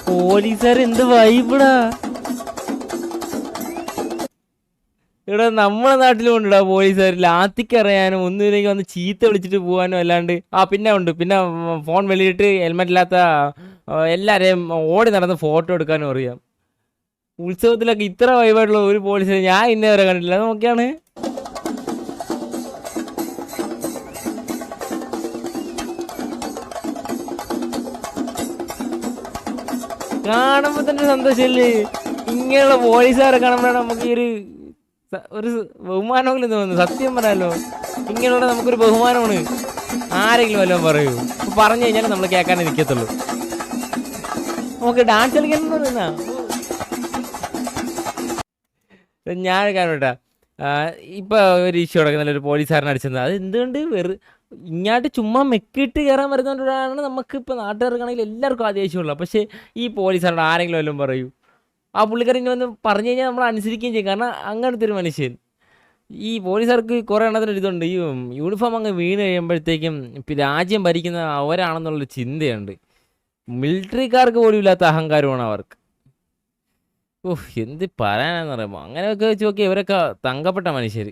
പോലീസുകാർ എന്ത് വൈബിടാ. ഇവിടെ നമ്മളെ നാട്ടിലും ഉണ്ടിടാ പോലീസുകാർ ലാത്തിക്കറിയാനും ഒന്നുമില്ലെങ്കിൽ വന്ന് ചീത്ത വിളിച്ചിട്ട് പോകാനും അല്ലാണ്ട്. പിന്നെ ഉണ്ട്, പിന്നെ ഫോൺ വെളിയിട്ട് ഹെൽമെറ്റ് ഇല്ലാത്ത എല്ലാവരെയും ഓടി നടന്ന് ഫോട്ടോ എടുക്കാനും അറിയാം. ഉത്സവത്തിലൊക്കെ ഇത്ര വൈബായിട്ടുള്ള ഒരു പോലീസിനെ ഞാൻ ഇന്നേ വരെ കണ്ടിട്ടില്ല. അത് നോക്കിയാണ് കാണുമ്പോ തന്നെ സന്തോഷല്ലേ. ഇങ്ങനെയുള്ള പോലീസുകാരെ കാണുമ്പോഴാണ് നമുക്ക് ഈ ഒരു ബഹുമാനമെങ്കിലും തോന്നുന്നു. സത്യം പറയാലോ, ഇങ്ങനെയുള്ള നമുക്കൊരു ബഹുമാനമാണ്. ആരെങ്കിലും വല്ലതും പറയൂ, പറഞ്ഞു കഴിഞ്ഞാൽ നമ്മൾ കേൾക്കാനേ നിൽക്കത്തുള്ളൂ. നമുക്ക് ഡാൻസ് കളിക്കാൻ പറയുന്ന ഞാൻ കാണൂട്ടാ. ഇപ്പൊ ഒരു ഇഷ്യൂ നടക്കുന്നില്ല, ഒരു പോലീസുകാരനെ അടിച്ചത്. അത് എന്തുകൊണ്ട് ഇങ്ങോട്ട് ചുമ്മാ മെക്കിട്ട് കയറാൻ വരുന്നതുകൊണ്ടാണ് നമുക്ക് ഇപ്പൊ നാട്ടുകാർക്കാണെങ്കിൽ എല്ലാവർക്കും ആദ്യമായിട്ടുള്ളൂ. പക്ഷേ ഈ പോലീസുകാരോട് ആരെങ്കിലും വല്ലതും പറയൂ, ആ പുള്ളിക്കാരൻ വന്ന് പറഞ്ഞു കഴിഞ്ഞാൽ നമ്മൾ അനുസരിക്കുകയും ചെയ്യും. കാരണം അങ്ങനത്തെ ഒരു മനുഷ്യൻ. ഈ പോലീസുകാർക്ക് കുറേ എണ്ണത്തിനൊരു ഇതുണ്ട്, ഈ യൂണിഫോം അങ്ങ് വീണ് കഴിയുമ്പോഴത്തേക്കും രാജ്യം ഭരിക്കുന്ന അവരാണെന്നുള്ളൊരു ചിന്തയുണ്ട്. മിലിറ്ററിക്കാർക്ക് പോലും ഇല്ലാത്ത അഹങ്കാരമാണ് അവർക്ക്. ഓഹ്, എന്ത് പറയാനാന്ന് പറയുമ്പോൾ അങ്ങനെയൊക്കെ വെച്ച് നോക്കിയാൽ ഇവരൊക്കെ തങ്കപ്പെട്ട മനുഷ്യർ.